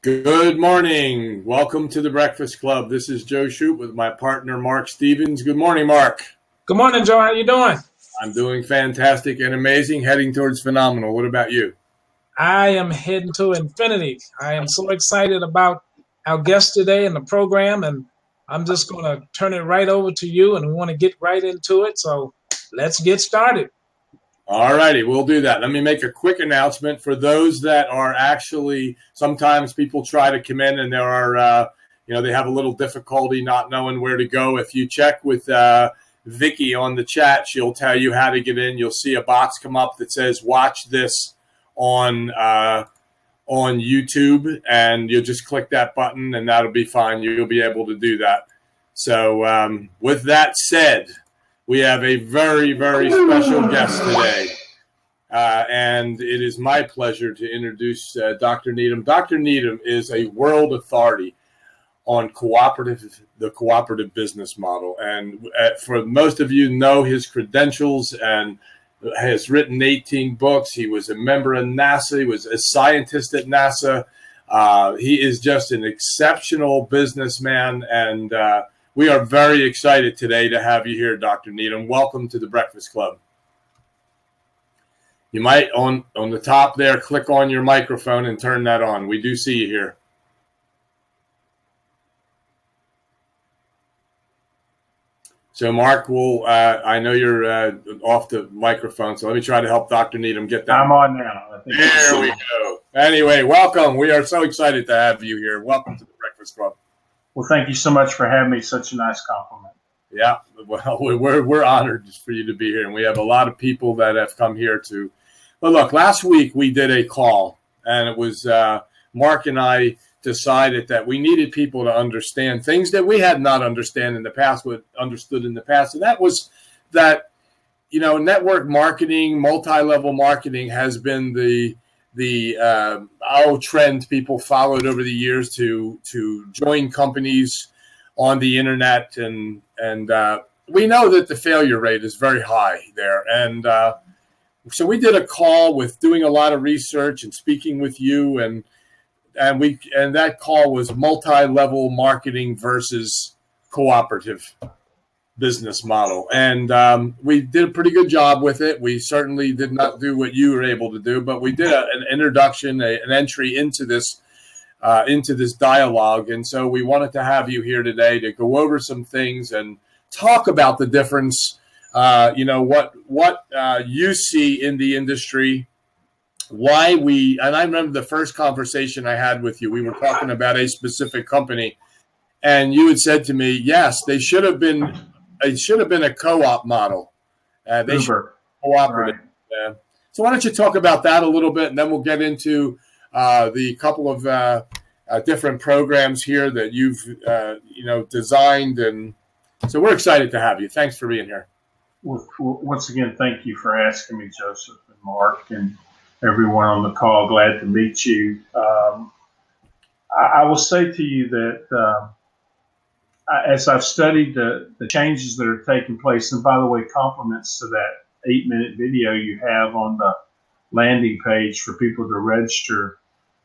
Good morning. Welcome to the Breakfast Club. This is Joe Shoup with my partner, Mark Stevens. Good morning, Mark. Good morning, Joe. How you doing? I'm doing fantastic and amazing, heading towards phenomenal. What about you? I am heading to infinity. I am so excited about our guest today and the program, and I'm just going to turn it right over to you, and we want to get right into it. So let's get started. All righty, we'll do that. Let me make a quick announcement for those that are actually, sometimes people try to come in and there are, they have a little difficulty not knowing where to go. If you check with Vicky on the chat, she'll tell you how to get in. You'll see a box come up that says watch this on YouTube, and you'll just click that button and that'll be fine. You'll be able to do that. So with that said, we have a very, very special guest today, and it is my pleasure to introduce Dr. Needham. Dr. Needham is a world authority on the cooperative business model, and for most of you know his credentials and has written 18 books. He was a member of NASA. He was a scientist at NASA. He is just an exceptional businessman, and we are very excited today to have you here, Dr. Needham. Welcome to the Breakfast Club. You might, on the top there, click on your microphone and turn that on. We do see you here. So, Mark, I know you're off the microphone, so let me try to help Dr. Needham get that. I'm on now. There we go. Anyway, welcome. We are so excited to have you here. Welcome to the Breakfast Club. Well, thank you so much for having me. Such a nice compliment. Yeah, well, we're honored for you to be here, and we have a lot of people that have come here to. Well, look, last week we did a call, and it was Mark and I decided that we needed people to understand things that we had not understood in the past, and that was that network marketing, multi-level marketing has been the trend people followed over the years to join companies on the internet, and we know that the failure rate is very high there, and so we did a call with doing a lot of research and speaking with you, and that call was multi-level marketing versus cooperative business model, and we did a pretty good job with it. We certainly did not do what you were able to do, but we did an introduction, an entry into this dialogue, and so we wanted to have you here today to go over some things and talk about the difference. What you see in the industry, and I remember the first conversation I had with you. We were talking about a specific company, and you had said to me, "Yes, they should have been." It should have been a co-op model. They should be cooperative. Right. So why don't you talk about that a little bit, and then we'll get into the couple of different programs here that you've designed, and so we're excited to have you. Thanks for being here. Well, once again, thank you for asking me, Joseph and Mark, and everyone on the call. Glad to meet you. I will say to you that. As I've studied the changes that are taking place, and by the way, compliments to that 8-minute video you have on the landing page for people to register,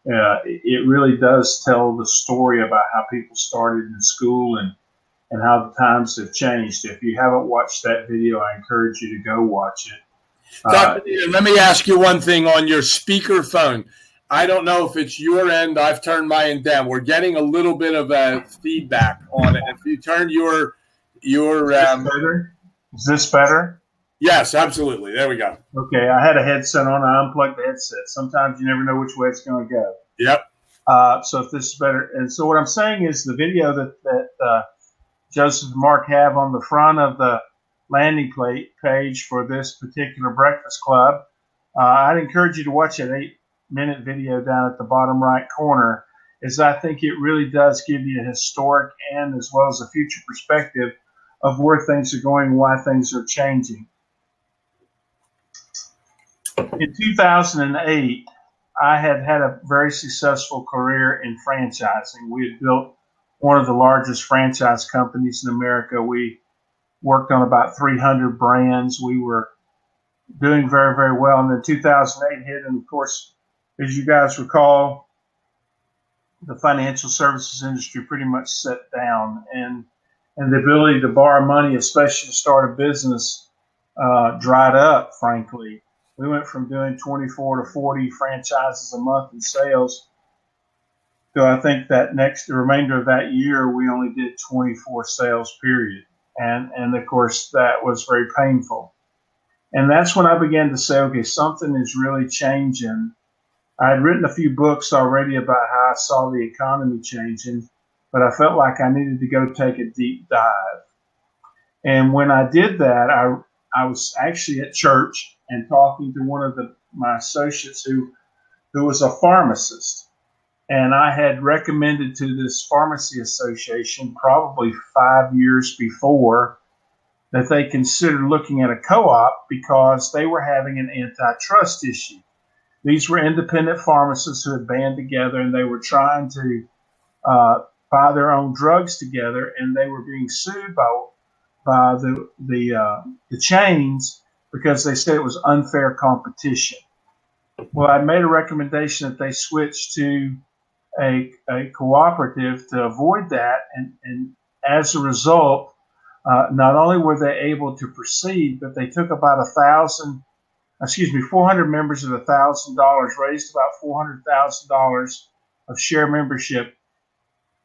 it really does tell the story about how people started in school and how the times have changed. If you haven't watched that video, I encourage you to go watch it. Dr. Let me ask you one thing on your speaker phone. I don't know if it's your end. I've turned mine down. We're getting a little bit of a feedback on it. If you turn your better? Is this better? Yes, absolutely. There we go. Okay, I had a headset on. I unplugged the headset. Sometimes you never know which way it's going to go. Yep. So if this is better, and so what I'm saying is the video that Joseph and Mark have on the front of the landing page for this particular Breakfast Club, I'd encourage you to watch it. 8-minute video down at the bottom right corner, is I think it really does give you a historic and as well as a future perspective of where things are going and why things are changing. In 2008, I had a very successful career in franchising. We had built one of the largest franchise companies in America. We worked on about 300 brands. We were doing very, very well. And then 2008 hit, and of course, as you guys recall, the financial services industry pretty much set down, and the ability to borrow money, especially to start a business, dried up. Frankly, we went from doing 24 to 40 franchises a month in sales. So I think that the remainder of that year, we only did 24 sales, period. And of course, that was very painful. And that's when I began to say, okay, something is really changing. I had written a few books already about how I saw the economy changing, but I felt like I needed to go take a deep dive. And when I did that, I was actually at church and talking to one of my associates who was a pharmacist. And I had recommended to this pharmacy association probably 5 years before that they considered looking at a co-op because they were having an antitrust issue. These were independent pharmacists who had band together, and they were trying to buy their own drugs together, and they were being sued by the chains because they said it was unfair competition. Well, I made a recommendation that they switch to a cooperative to avoid that, and as a result, not only were they able to proceed, but they took about 400 members at $1,000, raised about $400,000 of share membership,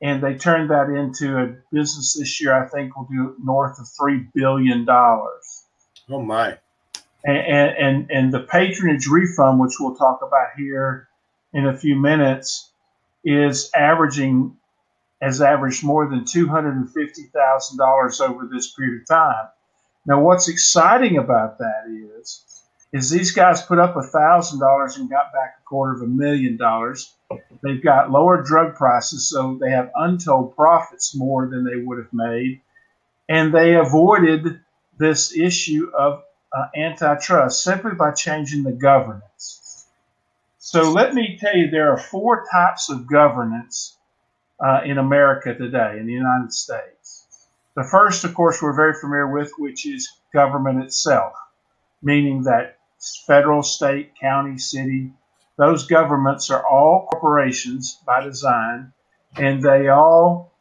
and they turned that into a business this year. I think will do north of $3 billion. Oh my! And the patronage refund, which we'll talk about here in a few minutes, has averaged more than $250,000 over this period of time. Now, what's exciting about that is these guys put up $1,000 and got back $250,000. They've got lower drug prices, so they have untold profits more than they would have made, and they avoided this issue of antitrust simply by changing the governance. So let me tell you, there are 4 types of governance in America today, in the United States. The first, of course, we're very familiar with, which is government itself, meaning that federal, state, county, city, those governments are all corporations by design, and they all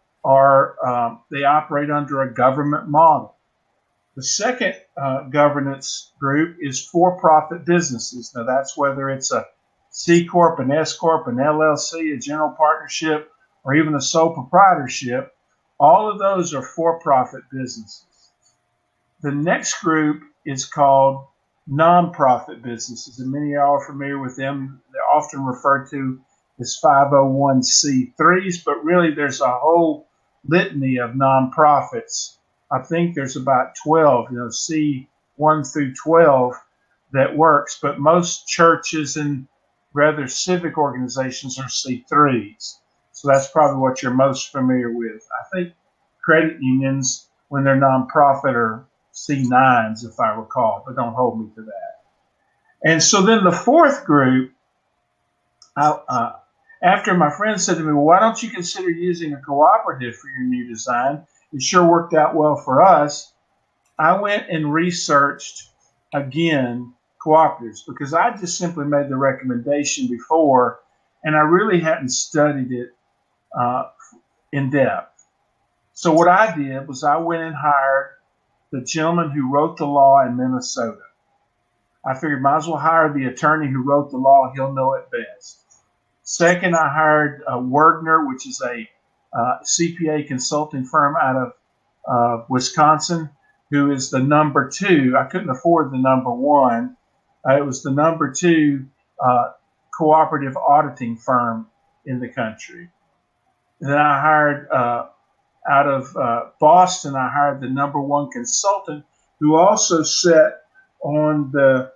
they operate under a government model. The second governance group is for-profit businesses. Now, that's whether it's a C Corp, an S Corp, an LLC, a general partnership, or even a sole proprietorship. All of those are for-profit businesses. The next group is called nonprofit businesses, and many of y'all are familiar with them. They're often referred to as 501c3s, but really there's a whole litany of nonprofits. I think there's about 12, C1 through 12 that works, but most churches and rather civic organizations are C3s. So that's probably what you're most familiar with. I think credit unions, when they're nonprofit, are C9s, if I recall, but don't hold me to that. And so then the fourth group, after my friend said to me, well, why don't you consider using a cooperative for your new design? It sure worked out well for us. I went and researched, again, cooperatives, because I just simply made the recommendation before, and I really hadn't studied it in depth. So what I did was I went and hired the gentleman who wrote the law in Minnesota. I figured might as well hire the attorney who wrote the law. He'll know it best. Second, I hired Werdner, which is a CPA consulting firm out of Wisconsin, who is the number 2. I couldn't afford the number 1. It was the number 2 cooperative auditing firm in the country. And then I hired out of Boston, I hired the number 1 consultant who also sat on the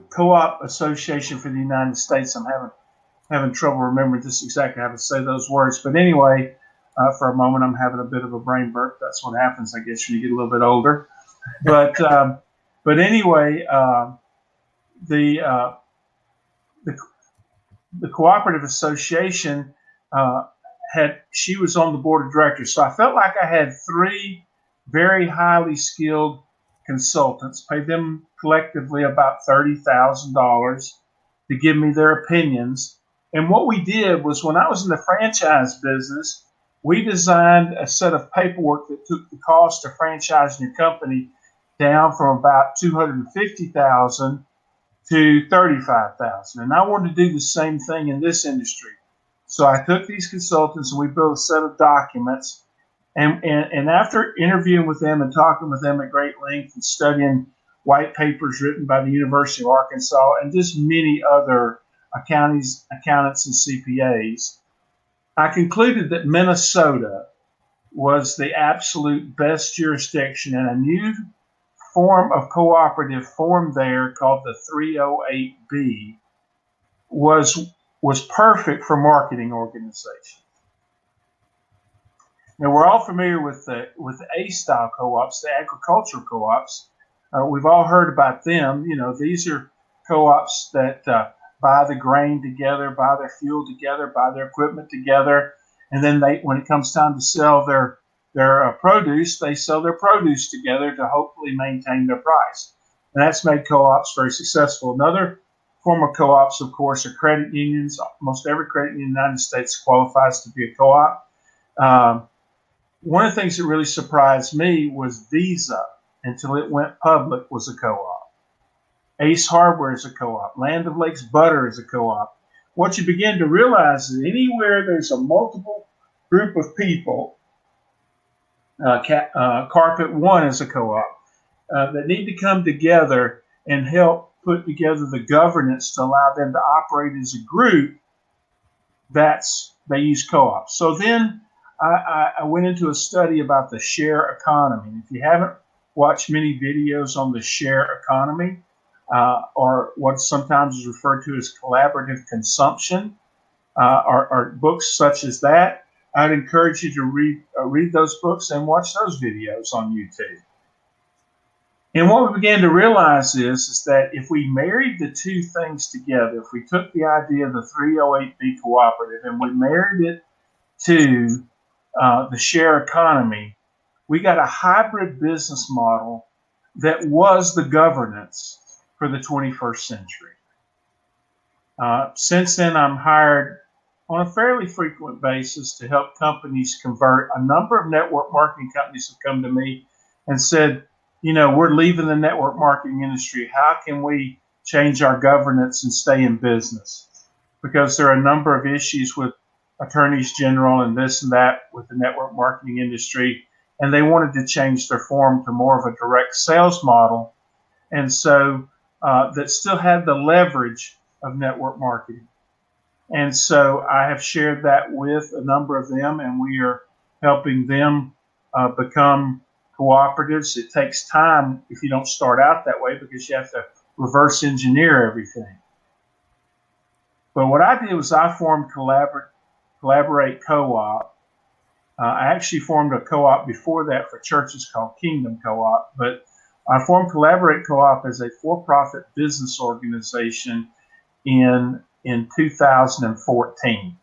Co-op Association for the United States. I'm having trouble remembering just exactly how to say those words. But anyway, for a moment, I'm having a bit of a brain burp. That's what happens, I guess, when you get a little bit older. But anyway, the Cooperative Association she was on the board of directors. So I felt like I had 3 very highly skilled consultants, paid them collectively about $30,000 to give me their opinions. And what we did was, when I was in the franchise business, we designed a set of paperwork that took the cost of franchising your company down from about $250,000 to $35,000. And I wanted to do the same thing in this industry. So I took these consultants and we built a set of documents. And after interviewing with them and talking with them at great length and studying white papers written by the University of Arkansas and just many other accountants and CPAs, I concluded that Minnesota was the absolute best jurisdiction, and a new form of cooperative formed there called the 308B was perfect for marketing organizations. Now, we're all familiar with the A-style co-ops, the agricultural co-ops. We've all heard about them. You know, these are co-ops that buy the grain together, buy their fuel together, buy their equipment together, and then when it comes time to sell their produce, they sell their produce together to hopefully maintain their price. And that's made co-ops very successful. Another form of co-ops, of course, are credit unions. Almost every credit union in the United States qualifies to be a co-op. One of the things that really surprised me was Visa, until it went public, was a co-op. Ace Hardware is a co-op. Land of Lakes Butter is a co-op. What you begin to realize is anywhere there's a multiple group of people, Carpet One is a co-op, that need to come together and help put together the governance to allow them to operate as a group. They use co-ops. So then I went into a study about the share economy. And if you haven't watched many videos on the share economy, or what sometimes is referred to as collaborative consumption, or books such as that, I'd encourage you to read those books and watch those videos on YouTube. And what we began to realize is that if we married the two things together, if we took the idea of the 308B cooperative and we married it to the share economy, we got a hybrid business model that was the governance for the 21st century. Since then, I'm hired on a fairly frequent basis to help companies convert. A number of network marketing companies have come to me and said, you know, we're leaving the network marketing industry. How can we change our governance and stay in business? Because there are a number of issues with attorneys general and this and that with the network marketing industry, and they wanted to change their form to more of a direct sales model, and so that still had the leverage of network marketing. And so I have shared that with a number of them, and we are helping them become cooperatives. It takes time if you don't start out that way, because you have to reverse engineer everything. But what I did was I formed Collaborate Co-op. I actually formed a co-op before that for churches called Kingdom Co-op, but I formed Collaborate Co-op as a for-profit business organization in 2014.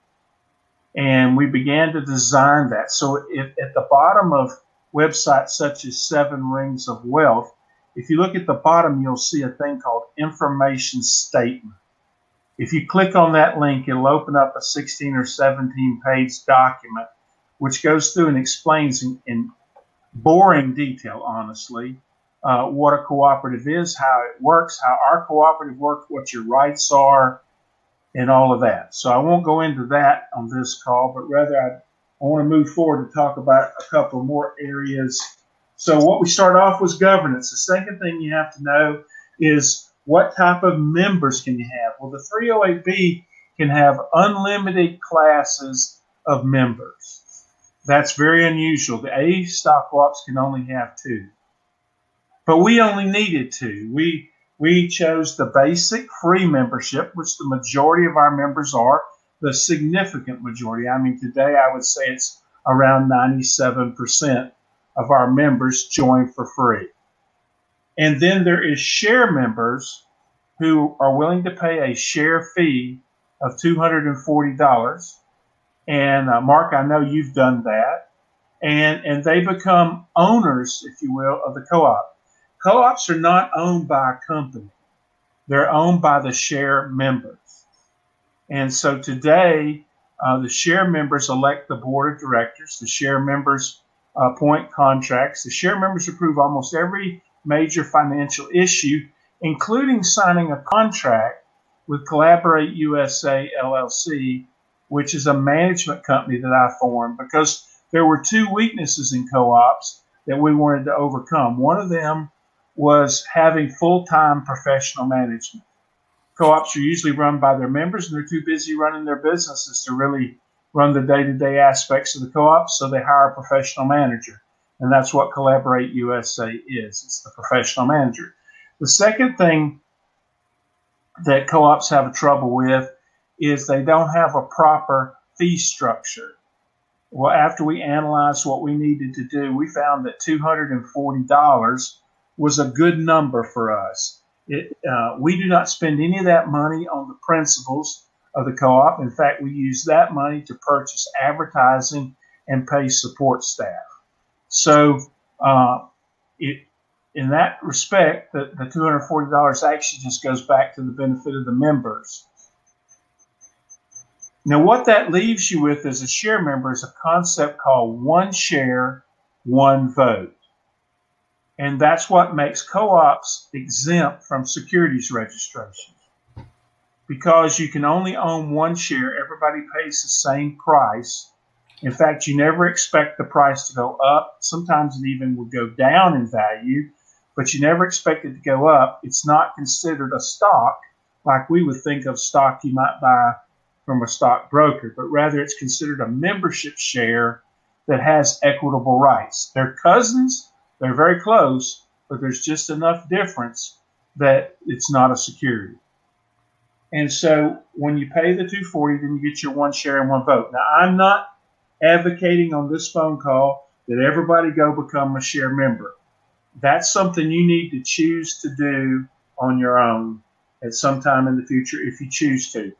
And we began to design that. So at the bottom of websites such as 7 Rings of Wealth, if you look at the bottom, you'll see a thing called information statement. If you click on that link, it'll open up a 16 or 17 page document, which goes through and explains in boring detail, honestly, what a cooperative is, how it works, how our cooperative works, what your rights are, and all of that. So I won't go into that on this call, but rather I want to move forward to talk about a couple more areas. So what we start off was governance. The second thing you have to know is what type of members can you have? Well, the 308B can have unlimited classes of members. That's very unusual. The A stock co-ops can only have 2. But we only needed 2. We chose the basic free membership, which the majority of our members are, the significant majority. I mean, today I would say it's around 97% of our members join for free. And then there is share members who are willing to pay a share fee of $240. And Mark, I know you've done that. And they become owners, if you will, of the co-op. Co-ops are not owned by a company. They're owned by the share members. And so today, the share members elect the board of directors. The share members appoint contracts. The share members approve almost every major financial issue, including signing a contract with Collaborate USA LLC, which is a management company that I formed because there were two weaknesses in co-ops that we wanted to overcome. One of them was having full-time professional management. Co-ops are usually run by their members, and they're too busy running their businesses to really run the day-to-day aspects of the co-op, so they hire a professional manager. And that's what Collaborate USA is. It's the professional manager. The second thing that co-ops have trouble with is they don't have a proper fee structure. Well, after we analyzed what we needed to do, we found that $240 was a good number for us. We do not spend any of that money on the principals of the co-op. In fact, we use that money to purchase advertising and pay support staff. So in that respect, the $240 actually just goes back to the benefit of the members. Now, what that leaves you with as a share member is a concept called one share, one vote. And that's what makes co-ops exempt from securities registration. Because you can only own one share, everybody pays the same price. In fact, you never expect the price to go up. Sometimes it even would go down in value, but you never expect it to go up. It's not considered a stock like we would think of stock you might buy from a stockbroker, but rather it's considered a membership share that has equitable rights. They're cousins, they're very close, but there's just enough difference that it's not a security. And so when you pay the $240, then you get your one share and one vote. Now, I'm not advocating on this phone call that everybody go become a share member. That's something you need to choose to do on your own at some time in the future if you choose to.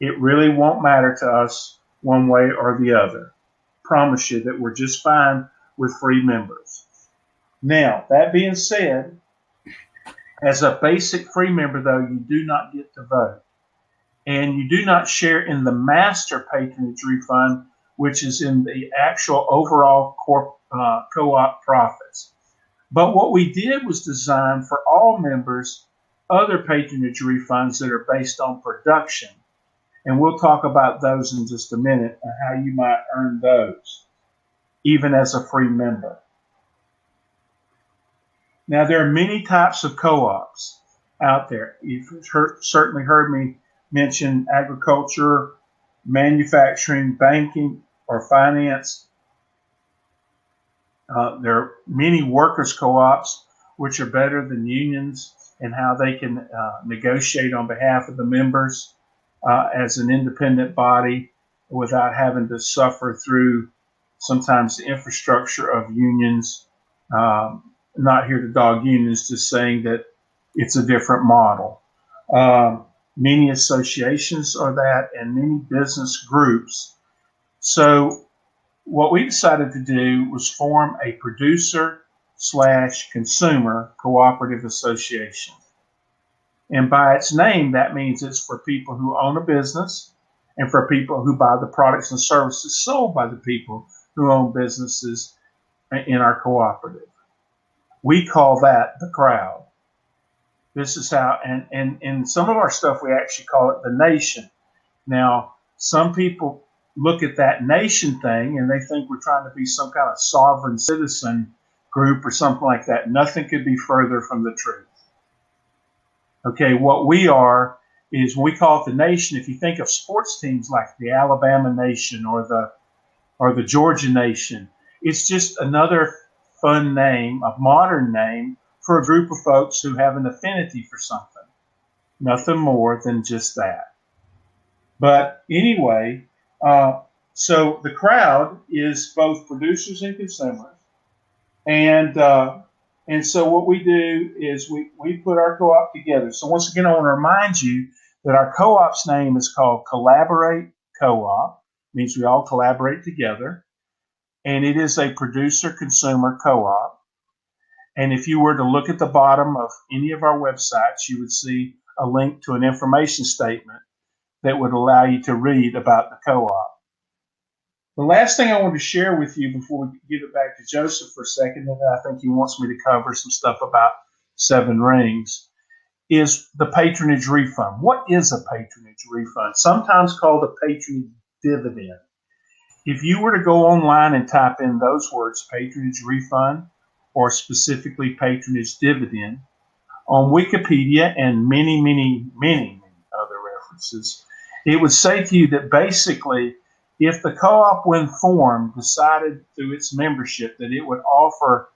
It really won't matter to us one way or the other. Promise you that we're just fine with free members. Now, that being said, as a basic free member, though, you do not get to vote. And you do not share in the master patronage refund, which is in the actual overall co-op profits. But what we did was design for all members other patronage refunds that are based on production. And we'll talk about those in just a minute and how you might earn those, even as a free member. Now, there are many types of co-ops out there. You've certainly heard me mention agriculture, manufacturing, banking, or finance. There are many workers' co-ops, which are better than unions and how they can negotiate on behalf of the members as an independent body without having to suffer through sometimes the infrastructure of unions. Not here to dog unions, just saying that it's a different model. Many associations are that, and many business groups. So what we decided to do was form a producer/consumer cooperative association. And by its name, that means it's for people who own a business and for people who buy the products and services sold by the people who own businesses in our cooperative. We call that the crowd. This is how, and in some of our stuff, we actually call it the nation. Now, some people look at that nation thing and they think we're trying to be some kind of sovereign citizen group or something like that. Nothing could be further from the truth. Okay, what we are is when we call it the nation, if you think of sports teams like the Alabama Nation or the Georgia Nation, it's just another fun name, a modern name for a group of folks who have an affinity for something. Nothing more than just that. But anyway, so the crowd is both producers and consumers. And so what we do is we put our co-op together. So once again, I want to remind you that our co-op's name is called Collaborate Co-op. It means we all collaborate together. And it is a producer-consumer co-op. And if you were to look at the bottom of any of our websites, you would see a link to an information statement that would allow you to read about the co-op. The last thing I want to share with you before we give it back to Joseph for a second, and I think he wants me to cover some stuff about Seven Rings, is the patronage refund. What is a patronage refund? Sometimes called a patronage dividend. If you were to go online and type in those words, patronage refund, or specifically patronage dividend, on Wikipedia and many other references, it would say to you that basically, if the co-op, when formed, decided through its membership that it would offer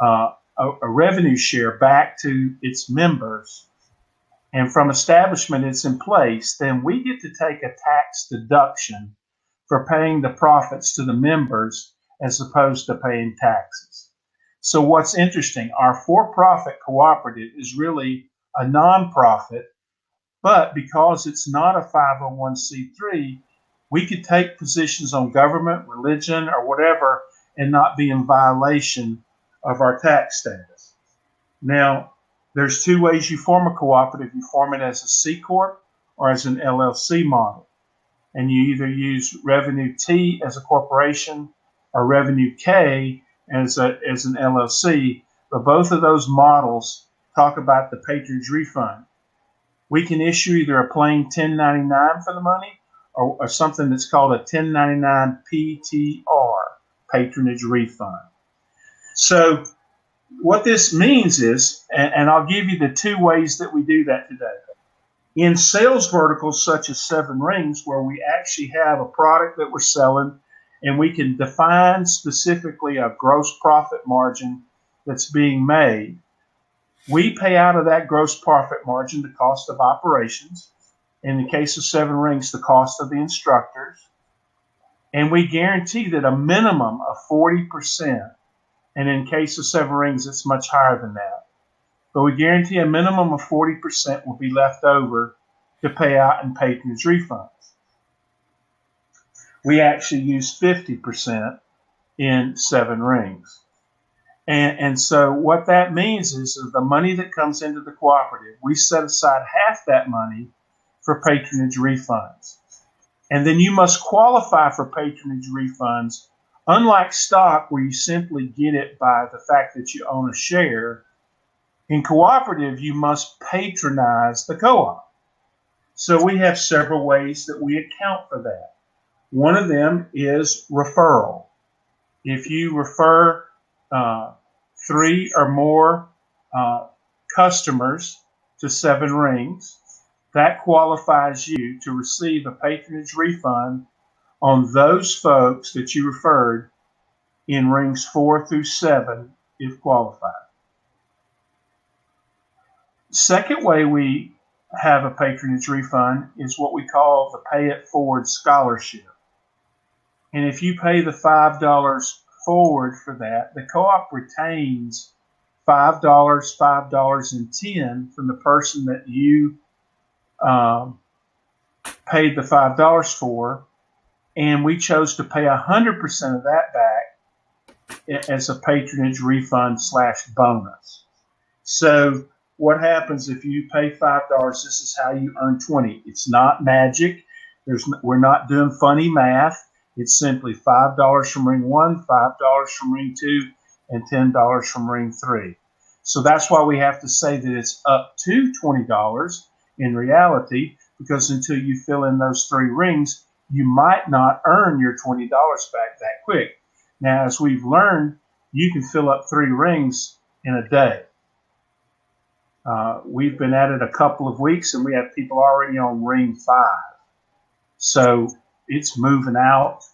a revenue share back to its members, and from establishment it's in place, then we get to take a tax deduction for paying the profits to the members as opposed to paying taxes. So what's interesting, our for-profit cooperative is really a nonprofit, but because it's not a 501c3, we could take positions on government, religion, or whatever and not be in violation of our tax status. Now, there's two ways you form a cooperative. You form it as a C Corp or as an LLC model. And you either use Revenue T as a corporation or Revenue K as an LLC. But both of those models talk about the patronage refund. We can issue either a plain 1099 for the money or something that's called a 1099 PTR, patronage refund. So what this means is, and I'll give you the two ways that we do that today. In sales verticals such as Seven Rings, where we actually have a product that we're selling and we can define specifically a gross profit margin that's being made, we pay out of that gross profit margin the cost of operations. In the case of Seven Rings, the cost of the instructors. And we guarantee that a minimum of 40%, and in case of Seven Rings, it's much higher than that. But we guarantee a minimum of 40% will be left over to pay out in patronage refunds. We actually use 50% in Seven Rings. And so what that means is that the money that comes into the cooperative, we set aside half that money for patronage refunds. And then you must qualify for patronage refunds. Unlike stock, where you simply get it by the fact that you own a share, in cooperative, you must patronize the co-op. So we have several ways that we account for that. One of them is referral. If you refer 3 or more customers to Seven Rings, that qualifies you to receive a patronage refund on those folks that you referred in rings 4 through 7, if qualified. Second way we have a patronage refund is what we call the Pay It Forward Scholarship. And if you pay the $5 forward for that, the co-op retains $5, $5.10 from the person that you paid the $5 for, and we chose to pay 100% of that back as a patronage refund / bonus. So what happens if you pay $5? This is how you earn 20. It's not magic. We're not doing funny math. It's simply $5 from ring 1, $5 from ring 2, and $10 from ring 3. So that's why we have to say that it's up to $20 in reality, because until you fill in those 3 rings, you might not earn your $20 back that quick. Now, as we've learned, you can fill up 3 rings in a day. We've been at it a couple of weeks, and we have people already on ring 5. So it's moving out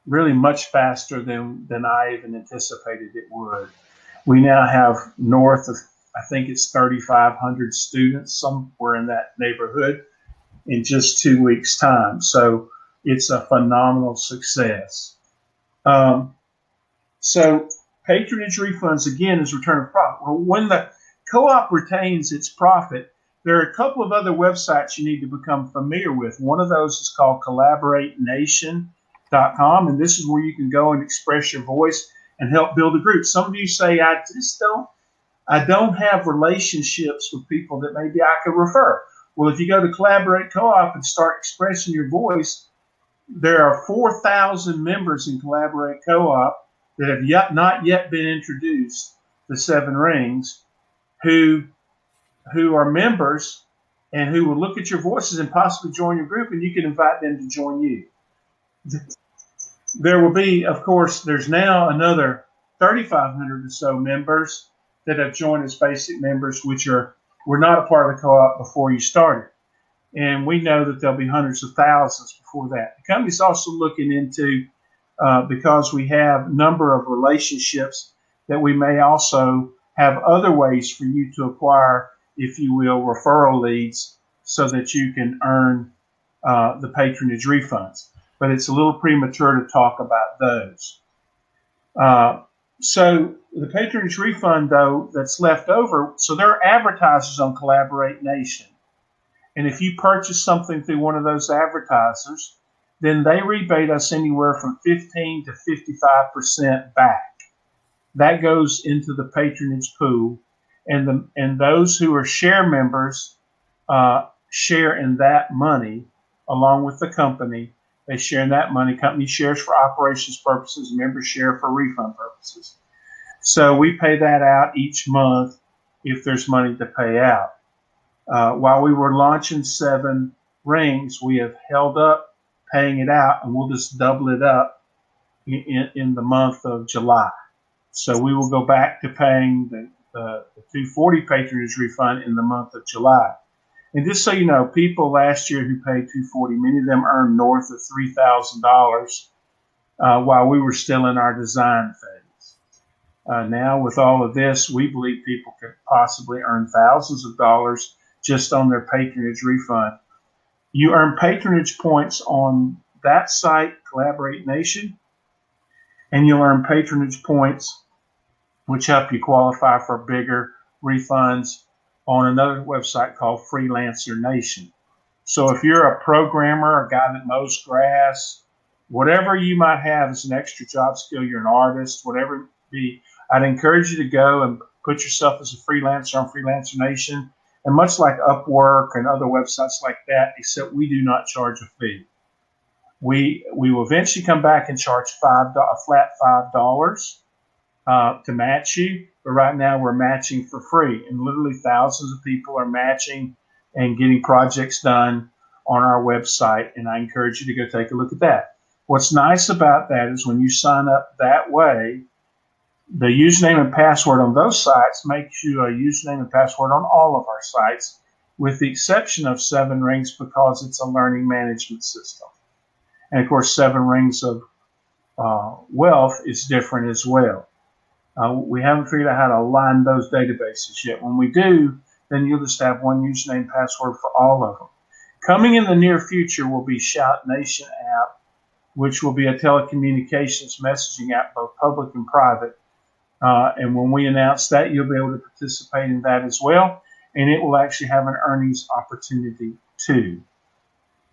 really much faster than I even anticipated it would. We now have north of, I think it's 3,500 students, somewhere in that neighborhood, in just 2 weeks' time. So it's a phenomenal success. So patronage refunds, again, is return of profit. Well, when the co-op retains its profit, there are a couple of other websites you need to become familiar with. One of those is called collaboratenation.com, and this is where you can go and express your voice. and help build a group. Some of you say, I don't have relationships with people that maybe I could refer. Well, if you go to Collaborate Co-op and start expressing your voice, there are 4,000 members in Collaborate Co-op that have not yet been introduced to Seven Rings, who are members and who will look at your voices and possibly join your group, and you can invite them to join you. There will be, of course, there's now another 3,500 or so members that have joined as basic members, which were not a part of the co-op before you started. And we know that there'll be hundreds of thousands before that. The company's also looking into, because we have a number of relationships, that we may also have other ways for you to acquire, if you will, referral leads so that you can earn the patronage refunds. But it's a little premature to talk about those. So the patronage refund, though, that's left over, so there are advertisers on Collaborate Nation. And if you purchase something through one of those advertisers, then they rebate us anywhere from 15 to 55% back. That goes into the patronage pool. And those who are share members share in that money along with the company. They share in that money. Company shares for operations purposes, members share for refund purposes. So we pay that out each month if there's money to pay out. While we were launching Seven Rings, we have held up paying it out, and we'll just double it up in the month of July. So we will go back to paying the $240 patronage refund in the month of July. And just so you know, people last year who paid $240, many of them earned north of $3,000 while we were still in our design phase. Now, with all of this, we believe people could possibly earn thousands of dollars just on their patronage refund. You earn patronage points on that site, Collaborate Nation, and you'll earn patronage points, which help you qualify for bigger refunds on another website called Freelancer Nation. So if you're a programmer, a guy that mows grass, whatever you might have as an extra job skill, you're an artist, whatever it be, I'd encourage you to go and put yourself as a freelancer on Freelancer Nation. And much like Upwork and other websites like that, except we do not charge a fee. We will eventually come back and charge a flat $5 to match you. But right now we're matching for free. And literally thousands of people are matching and getting projects done on our website. And I encourage you to go take a look at that. What's nice about that is when you sign up that way, the username and password on those sites makes you a username and password on all of our sites, with the exception of Seven Rings because it's a learning management system. And of course, Seven Rings of Wealth is different as well. We haven't figured out how to align those databases yet. When we do, then you'll just have one username and password for all of them. Coming in the near future will be Shout Nation app, which will be a telecommunications messaging app, both public and private. And when we announce that, you'll be able to participate in that as well. And it will actually have an earnings opportunity too.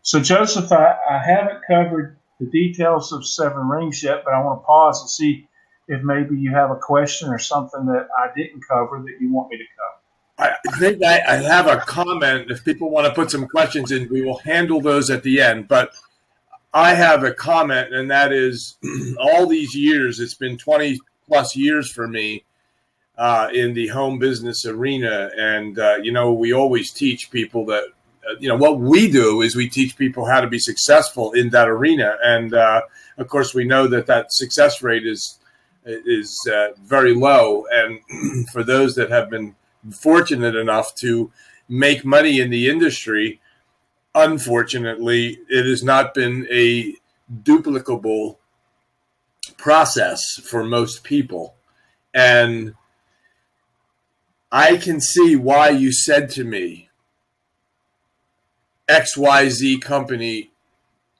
So Joseph, I haven't covered the details of Seven Rings yet, but I want to pause and see if maybe you have a question or something that I didn't cover that you want me to cover. I think I have a comment. If people want to put some questions in, we will handle those at the end. But I have a comment, and that is all these years, it's been 20 plus years for me in the home business arena. And, we always teach people that, what we do is we teach people how to be successful in that arena. And, of course, we know that success rate is very low. And for those that have been fortunate enough to make money in the industry, unfortunately, it has not been a duplicable process for most people. And I can see why you said to me, XYZ company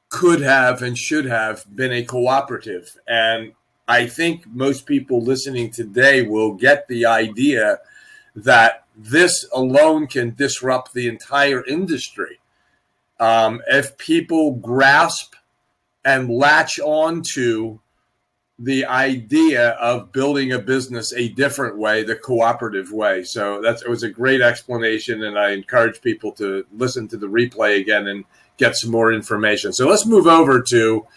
could have and should have been a cooperative. And I think most people listening today will get the idea that this alone can disrupt the entire industry. If people grasp and latch on to the idea of building a business a different way, the cooperative way. So it was a great explanation, and I encourage people to listen to the replay again and get some more information. So let's move over to,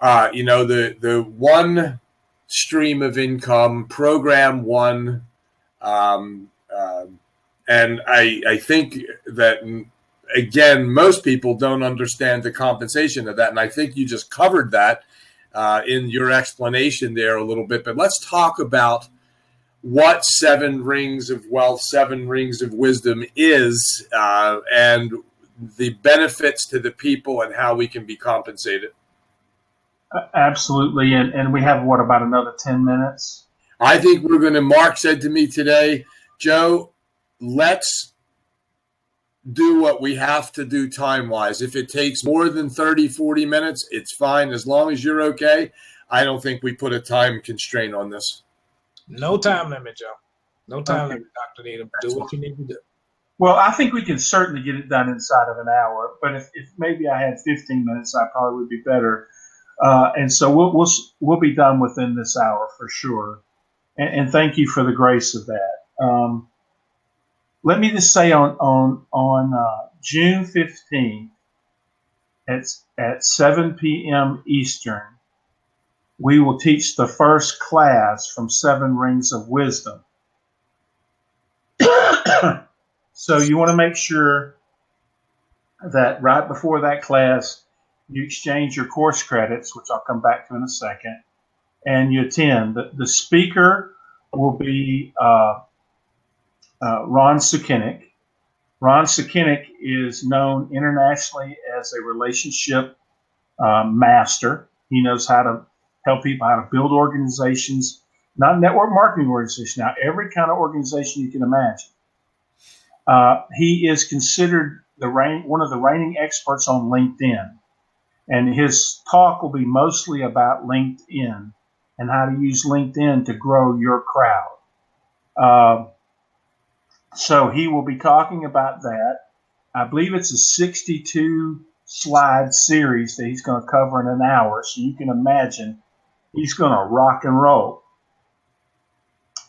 the one stream of income, program one. And I think that, again, most people don't understand the compensation of that. And I think you just covered that in your explanation there a little bit. But let's talk about what 7 Rings of Wealth, 7 Rings of Wisdom is, and the benefits to the people and how we can be compensated. Absolutely. And we have, about another 10 minutes? I think we're going to, Mark said to me today, Joe, let's do what we have to do time-wise. If it takes more than 30, 40 minutes, it's fine. As long as you're okay, I don't think we put a time constraint on this. No time limit, Joe. No time limit, Dr. Needham. Do what you need to do. Well, I think we can certainly get it done inside of an hour. But if maybe I had 15 minutes, I probably would be better. And so we'll be done within this hour for sure. And thank you for the grace of that. Let me just say on June 15th at 7 p.m. Eastern, we will teach the first class from 7 Rings of Wisdom. So you want to make sure that right before that class, you exchange your course credits, which I'll come back to in a second, and you attend. The speaker will be Ron Sukenik. Ron Sukenik is known internationally as a relationship master. He knows how to help people, how to build organizations, not network marketing organizations, now every kind of organization you can imagine. He is considered one of the reigning experts on LinkedIn. And his talk will be mostly about LinkedIn and how to use LinkedIn to grow your crowd. So he will be talking about that. I believe it's a 62 slide series that he's going to cover in an hour. So you can imagine he's going to rock and roll.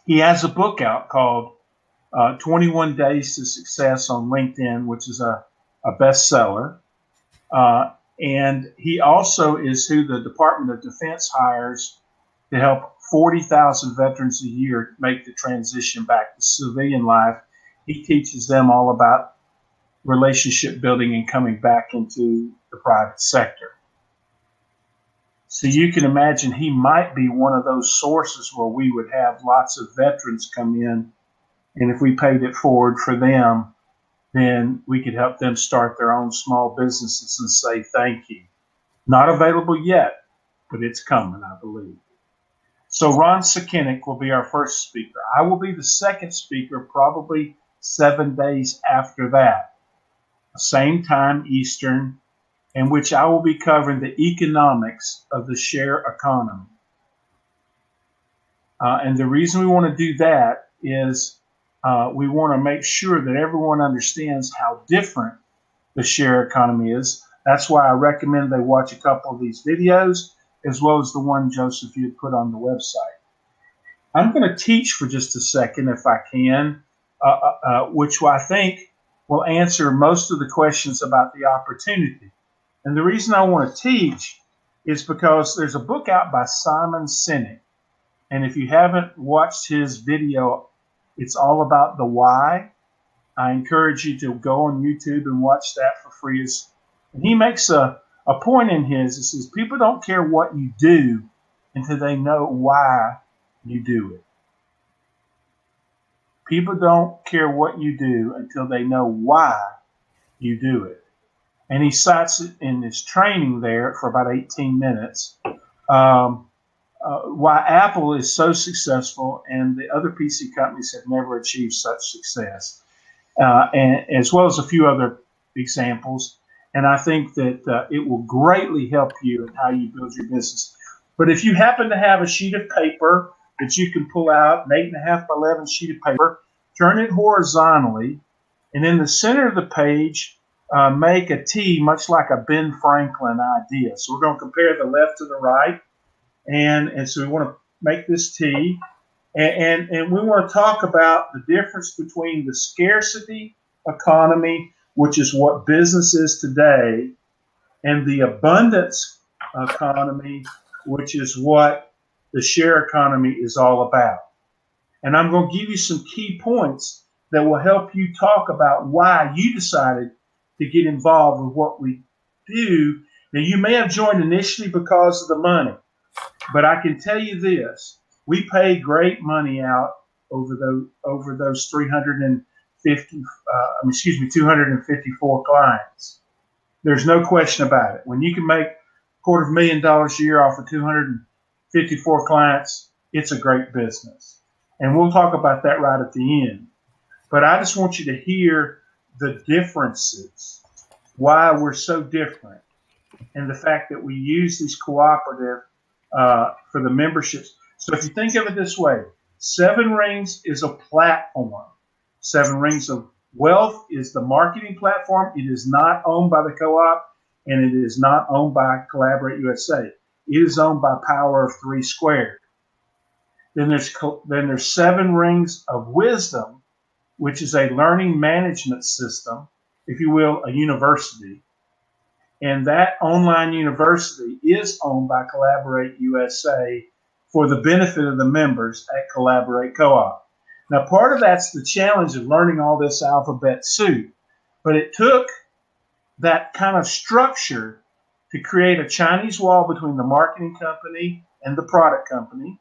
He has a book out called 21 Days to Success on LinkedIn, which is a bestseller. And he also is who the Department of Defense hires to help 40,000 veterans a year make the transition back to civilian life. He teaches them all about relationship building and coming back into the private sector. So you can imagine he might be one of those sources where we would have lots of veterans come in, and if we paid it forward for them, then we could help them start their own small businesses and say thank you. Not available yet, but it's coming, I believe. So Ron Sukenik will be our first speaker. I will be the second speaker, probably 7 days after that, same time Eastern, in which I will be covering the economics of the share economy. And the reason we want to do that is we want to make sure that everyone understands how different the share economy is. That's why I recommend they watch a couple of these videos, as well as the one, Joseph, you had put on the website. I'm going to teach for just a second, if I can, which I think will answer most of the questions about the opportunity. And the reason I want to teach is because there's a book out by Simon Sinek. And if you haven't watched his video, it's all about the why. I encourage you to go on YouTube and watch that for free. And he makes a point in his. It says, people don't care what you do until they know why you do it. People don't care what you do until they know why you do it. And he cites it in his training there for about 18 minutes. Why Apple is so successful and the other PC companies have never achieved such success, and as well as a few other examples. And I think that it will greatly help you in how you build your business. But if you happen to have a sheet of paper that you can pull out, an 8.5 by 11 sheet of paper, turn it horizontally, and in the center of the page, make a T, much like a Ben Franklin idea. So we're going to compare the left to the right. And so we want to make this tea. And we want to talk about the difference between the scarcity economy, which is what business is today, and the abundance economy, which is what the share economy is all about. And I'm going to give you some key points that will help you talk about why you decided to get involved with what we do. Now, you may have joined initially because of the money, but I can tell you this: we pay great money out over those 254 clients. There's no question about it. When you can make $250,000 a year off of 254 clients, it's a great business. And we'll talk about that right at the end. But I just want you to hear the differences, why we're so different, and the fact that we use these cooperative for the memberships. So if you think of it this way, Seven Rings is a platform. Seven Rings of Wealth is the marketing platform. It is not owned by the co-op, and it is not owned by Collaborate USA. It is owned by Power of Three Squared. Then there's Seven Rings of Wisdom, which is a learning management system, if you will, a university. And that online university is owned by Collaborate USA for the benefit of the members at Collaborate Co-op. Now, part of that's the challenge of learning all this alphabet soup, but it took that kind of structure to create a Chinese wall between the marketing company and the product company,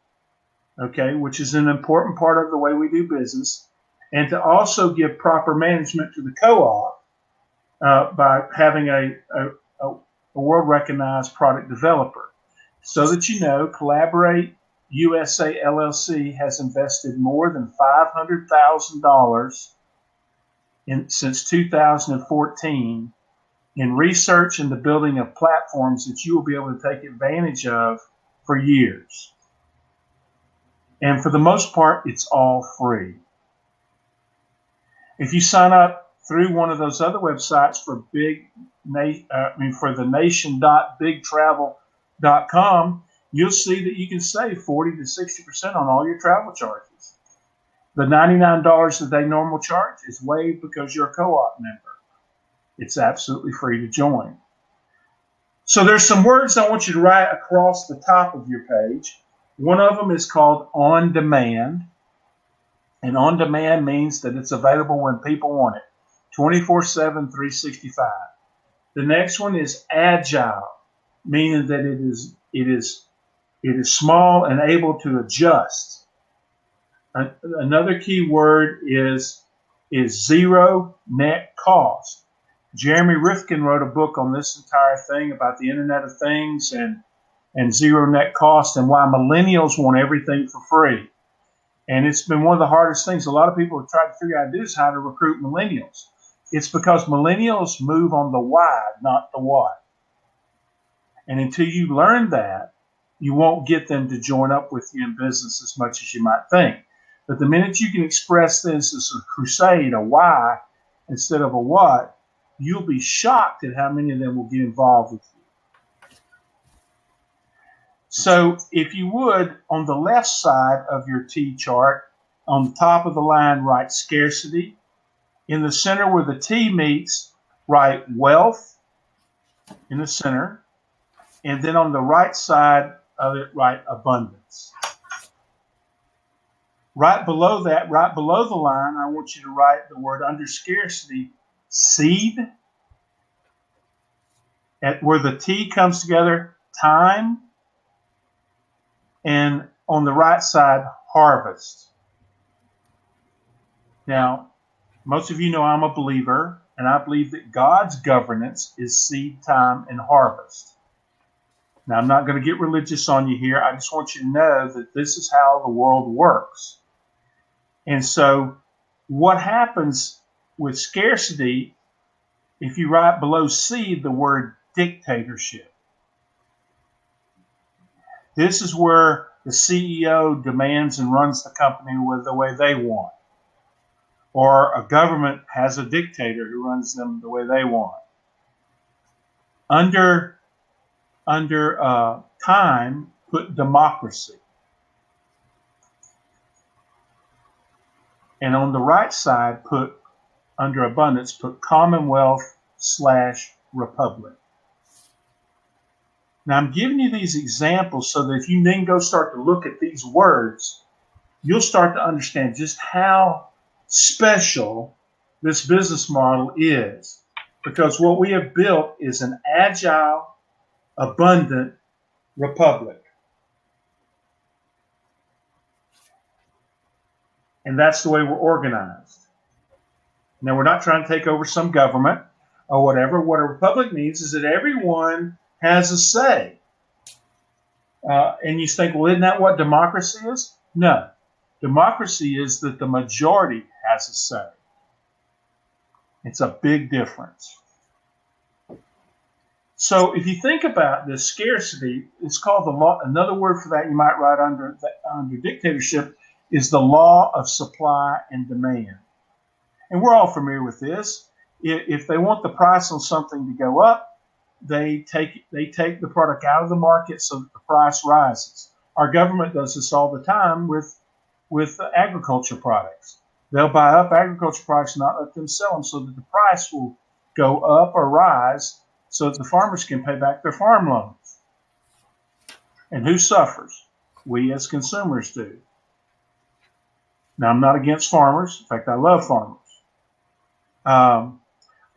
okay, which is an important part of the way we do business, and to also give proper management to the co-op by having a world-recognized product developer. So that you know, Collaborate USA LLC has invested more than $500,000 since 2014 in research and the building of platforms that you will be able to take advantage of for years. And for the most part, it's all free. If you sign up through one of those other websites for the nation.bigtravel.com, you'll see that you can save 40 to 60% on all your travel charges. The $99 that they normally charge is waived because you're a co-op member. It's absolutely free to join. So there's some words I want you to write across the top of your page. One of them is called on demand. And on demand means that it's available when people want it, 24/7, 365. The next one is agile, meaning that it is small and able to adjust. Another key word is zero net cost. Jeremy Rifkin wrote a book on this entire thing about the Internet of Things and zero net cost and why millennials want everything for free. And it's been one of the hardest things. A lot of people have tried to figure out is how to recruit millennials. It's because millennials move on the why, not the what. And until you learn that, you won't get them to join up with you in business as much as you might think. But the minute you can express this as a crusade, a why, instead of a what, you'll be shocked at how many of them will get involved with you. So if you would, on the left side of your T chart, on the top of the line, write scarcity. In the center where the T meets, write wealth in the center. And then on the right side of it, write abundance. Right below that, right below the line, I want you to write the word under scarcity, seed. At where the T comes together, time. And on the right side, harvest. Now, most of you know I'm a believer, and I believe that God's governance is seed, time, and harvest. Now, I'm not going to get religious on you here. I just want you to know that this is how the world works. And so what happens with scarcity, if you write below seed the word dictatorship, this is where the CEO demands and runs the company the way they want. Or a government has a dictator who runs them the way they want. Under time, put democracy. And on the right side, put under abundance, put Commonwealth/Republic. Now I'm giving you these examples so that if you then go start to look at these words, you'll start to understand just how special this business model is. Because what we have built is an agile, abundant republic. And that's the way we're organized. Now, we're not trying to take over some government or whatever. What a republic means is that everyone has a say. And you think, well, isn't that what democracy is? No. Democracy is that the majority has a say. It's a big difference. So if you think about this scarcity, it's called the law. Another word for that you might write under dictatorship is the law of supply and demand. And we're all familiar with this. If they want the price on something to go up, they take the product out of the market so that the price rises. Our government does this all the time with agriculture products. They'll buy up agriculture products and not let them sell them so that the price will go up or rise so that the farmers can pay back their farm loans. And who suffers? We as consumers do. Now, I'm not against farmers. In fact, I love farmers.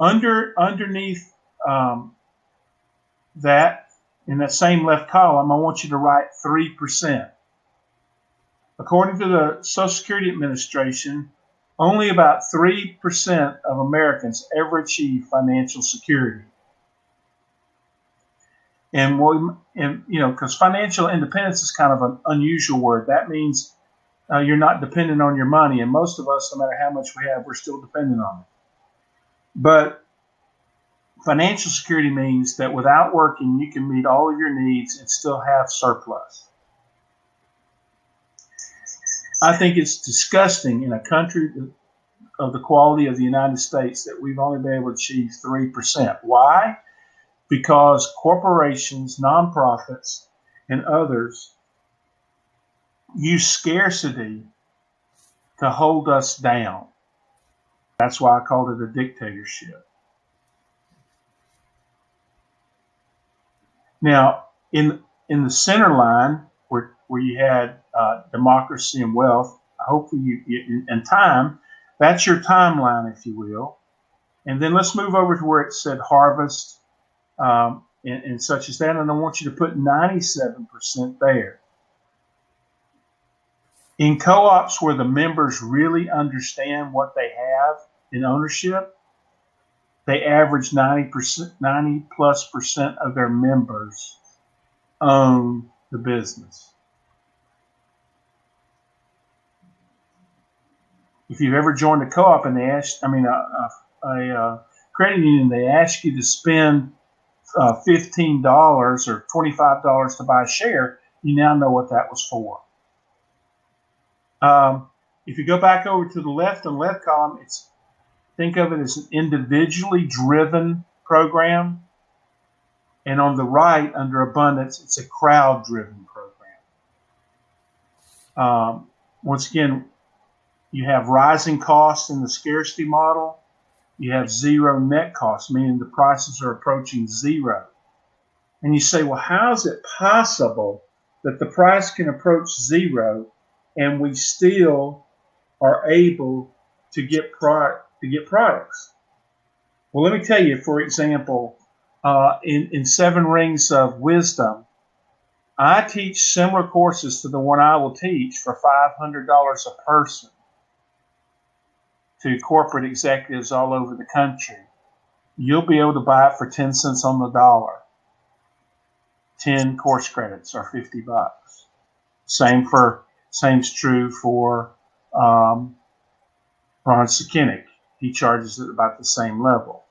Underneath that, in that same left column, I want you to write 3%. According to the Social Security Administration, only about 3% of Americans ever achieve financial security. And because financial independence is kind of an unusual word. That means you're not dependent on your money. And most of us, no matter how much we have, we're still dependent on it. But financial security means that without working, you can meet all of your needs and still have surplus. I think it's disgusting in a country of the quality of the United States that we've only been able to achieve 3%. Why? Because corporations, nonprofits, and others use scarcity to hold us down. That's why I called it a dictatorship. Now, in the center line, where you had democracy and wealth, hopefully and time, that's your timeline, if you will. And then let's move over to where it said harvest and such as that. And I want you to put 97% there. In co-ops where the members really understand what they have in ownership, they average 90+% of their members own the business. If you've ever joined a co-op and a credit union, they ask you to spend $15 or $25 to buy a share, you now know what that was for. If you go back over to the left on the left column, think of it as an individually driven program. And on the right, under abundance, it's a crowd-driven program. Once again, you have rising costs in the scarcity model. You have zero net costs, meaning the prices are approaching zero. And you say, well, how is it possible that the price can approach zero and we still are able to get products? Well, let me tell you, for example, in 7 Rings of Wisdom, I teach similar courses to the one I will teach for $500 a person to corporate executives all over the country. You'll be able to buy it for 10 cents on the dollar. 10 course credits are $50. Same's true for Ron Sakinik. He charges at about the same level.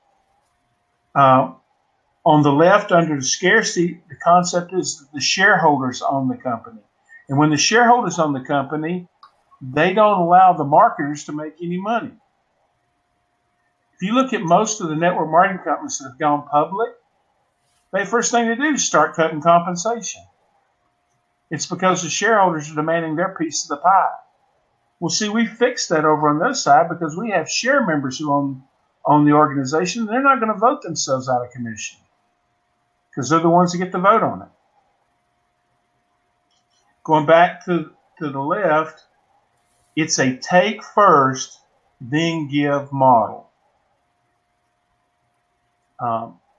On the left, under the scarcity, the concept is that the shareholders own the company. And when the shareholders own the company, they don't allow the marketers to make any money. If you look at most of the network marketing companies that have gone public, the first thing they do is start cutting compensation. It's because the shareholders are demanding their piece of the pie. Well, see, we fixed that over on the other side because we have share members who own the organization. They're not going to vote themselves out of commission because they're the ones that get the vote on it. Going back to the left, it's a take first, then give model.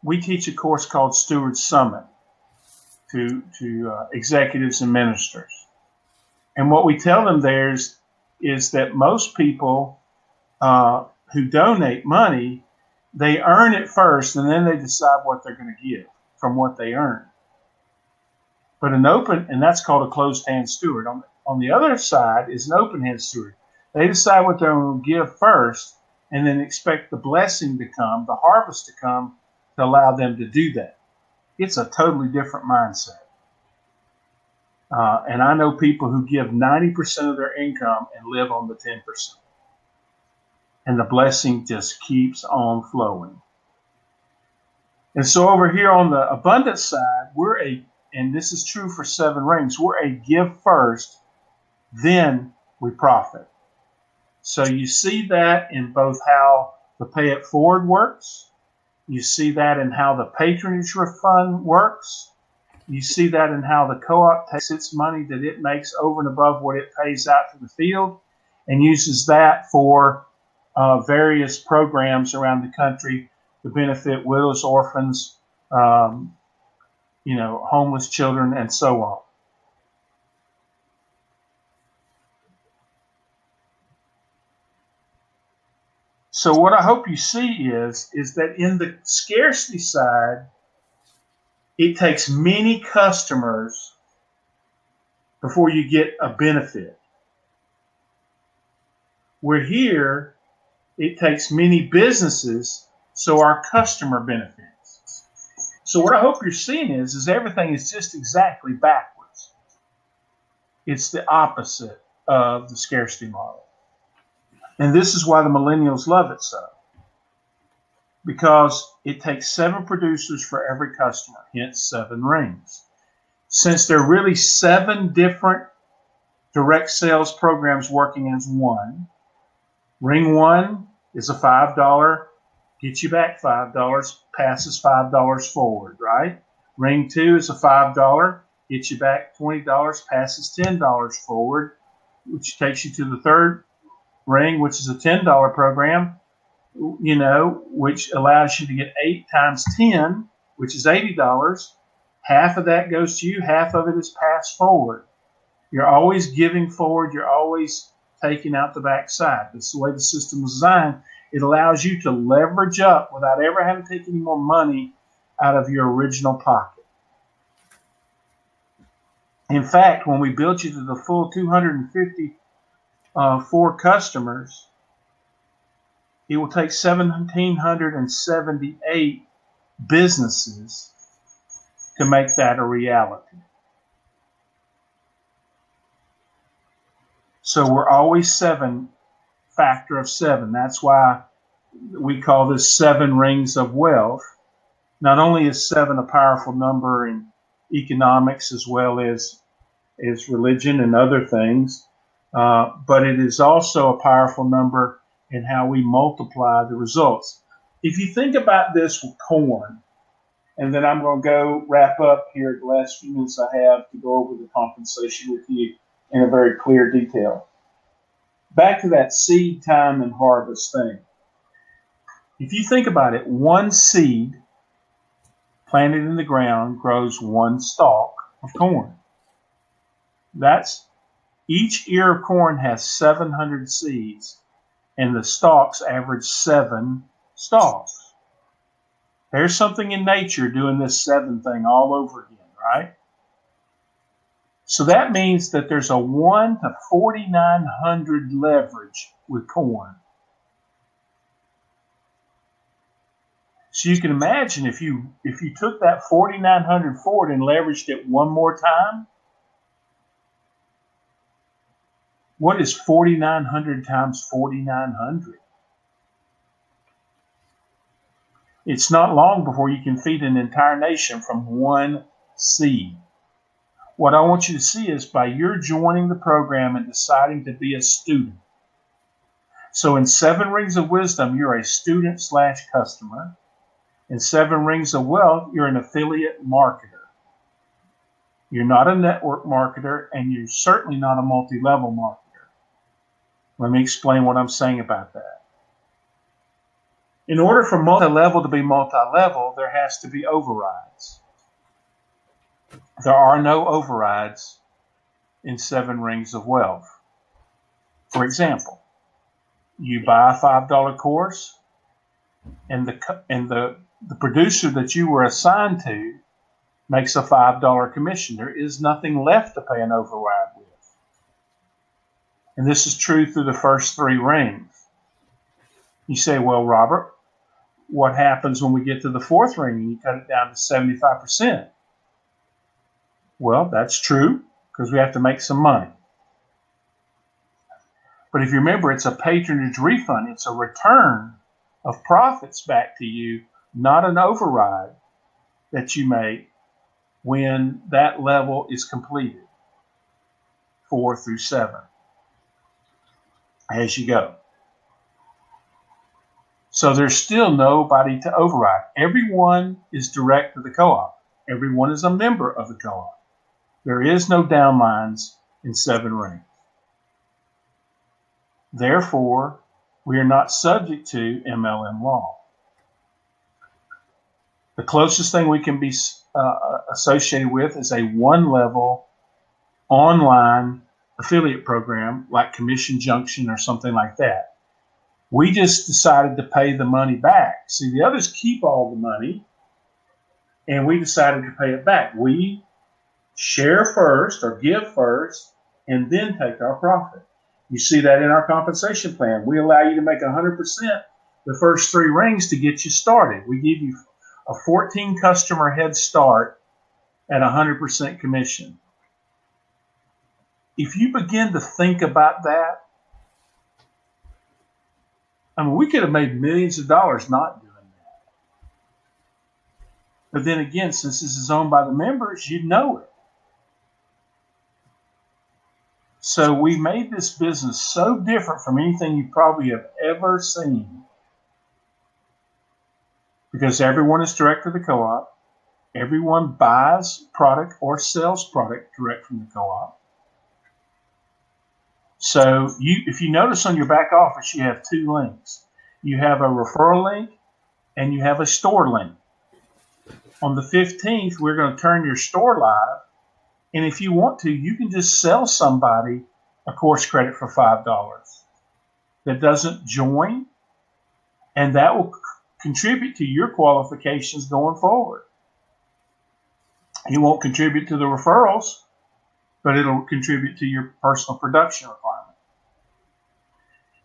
We teach a course called Steward Summit to executives and ministers. And what we tell them there is that most people who donate money, they earn it first and then they decide what they're going to give from what they earn. But and that's called a closed hand steward. On the other side is an open hand steward. They decide what they're going to give first and then expect the blessing to come, the harvest to come to allow them to do that. It's a totally different mindset. And I know people who give 90% of their income and live on the 10%. And the blessing just keeps on flowing. And so over here on the abundance side, and this is true for 7 rings, we're a give first, then we profit. So you see that in both how the pay it forward works. You see that in how the patronage fund works. You see that in how the co-op takes its money that it makes over and above what it pays out to the field and uses that for various programs around the country to benefit widows, orphans, homeless children, and so on. So what I hope you see is that in the scarcity side, it takes many customers before you get a benefit. Where here, it takes many businesses so our customer benefits. So what I hope you're seeing is everything is just exactly backwards. It's the opposite of the scarcity model. And this is why the millennials love it so. Because it takes 7 producers for every customer, hence 7 rings. Since there are really 7 different direct sales programs working as one, ring 1 is a $5, get you back $5, passes $5 forward, right? Ring 2 is a $5, get you back $20, passes $10 forward, which takes you to the third ring, which is a $10 program, which allows you to get 8 times 10, which is $80. Half of that goes to you, half of it is passed forward. You're always giving forward, you're always taking out the back side. That's the way the system was designed. It allows you to leverage up without ever having to take any more money out of your original pocket. In fact, when we built you to the full 254 customers, it will take 1,778 businesses to make that a reality. So we're always 7, factor of 7. That's why we call this 7 rings of wealth. Not only is 7 a powerful number in economics as well as religion and other things, but it is also a powerful number in how we multiply the results. If you think about this with corn, and then I'm going to go wrap up here at the last few minutes I have to go over the compensation with you in a very clear detail. Back to that seed time and harvest thing. If you think about it, one seed planted in the ground grows 1 stalk of corn. Each ear of corn has 700 seeds, and the stalks average 7 stalks. There's something in nature doing this 7 thing all over again, right? So that means that there's a 1 to 4,900 leverage with corn. So you can imagine if you took that 4,900 forward and leveraged it one more time, what is 4,900 times 4,900? It's not long before you can feed an entire nation from one seed. What I want you to see is by your joining the program and deciding to be a student. So in 7 Rings of Wisdom, you're a student/customer. In 7 Rings of Wealth, you're an affiliate marketer. You're not a network marketer, and you're certainly not a multi-level marketer. Let me explain what I'm saying about that. In order for multi-level to be multi-level, there has to be overrides. There are no overrides in 7 Rings of Wealth. For example, you buy a $5 course, and the producer that you were assigned to makes a $5 commission. There is nothing left to pay an override with. And this is true through the first 3 rings. You say, well, Robert, what happens when we get to the 4th ring and you cut it down to 75%? Well, that's true because we have to make some money. But if you remember, it's a patronage refund. It's a return of profits back to you, not an override that you make when that level is completed, 4 through 7, as you go. So there's still nobody to override. Everyone is direct to the co-op. Everyone is a member of the co-op. There is no downlines in 7 rings. Therefore, we are not subject to MLM law. The closest thing we can be associated with is a 1-level online affiliate program like Commission Junction or something like that. We just decided to pay the money back. See, the others keep all the money, and we decided to pay it back. We share first or give first and then take our profit. You see that in our compensation plan. We allow you to make 100% the first 3 rings to get you started. We give you a 14 customer head start at 100% commission. If you begin to think about that, I mean, we could have made millions of dollars not doing that. But then again, since this is owned by the members, you know it. So we made this business so different from anything you probably have ever seen. Because everyone is direct to the co-op. Everyone buys product or sells product direct from the co-op. So if you notice on your back office, you have 2 links. You have a referral link and you have a store link. On the 15th, we're going to turn your store live. And if you want to, you can just sell somebody a course credit for $5 that doesn't join, and that will contribute to your qualifications going forward. It won't contribute to the referrals, but it'll contribute to your personal production requirement,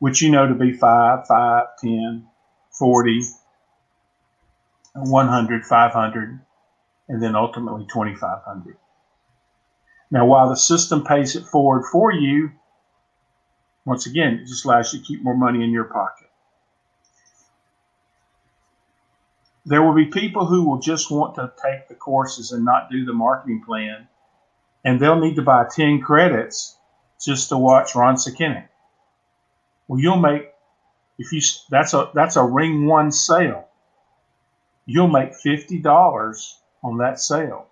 which you know to be 5, 10, 40, 100, 500, and then ultimately 2,500. Now, while the system pays it forward for you, once again, it just allows you to keep more money in your pocket. There will be people who will just want to take the courses and not do the marketing plan, and they'll need to buy 10 credits just to watch Ron Sakinik. Well, you'll make, that's a ring 1 sale. You'll make $50 on that sale.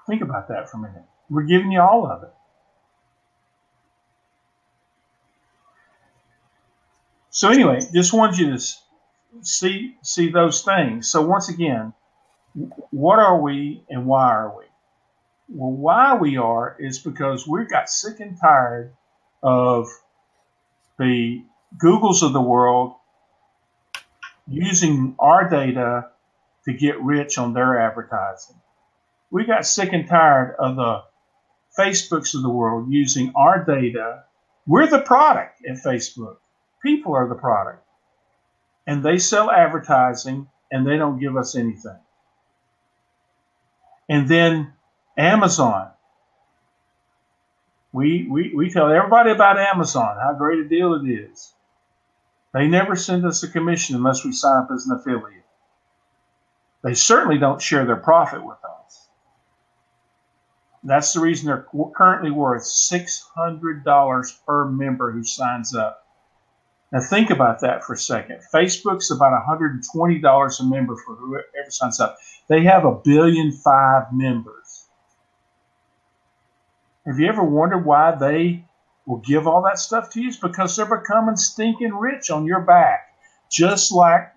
Think about that for a minute. We're giving you all of it. So anyway, just wanted you to see those things. So once again, what are we and why are we? Well, why we are is because we got sick and tired of the Googles of the world using our data to get rich on their advertising. We got sick and tired of the Facebooks of the world using our data. We're the product at Facebook. People are the product. And they sell advertising and they don't give us anything. And then Amazon. We tell everybody about Amazon, how great a deal it is. They never send us a commission unless we sign up as an affiliate. They certainly don't share their profit with us. That's the reason they're currently worth $600 per member who signs up. Now think about that for a second. Facebook's about $120 a member for whoever signs up. They have 1.5 billion members. Have you ever wondered why they will give all that stuff to you? It's because they're becoming stinking rich on your back, just like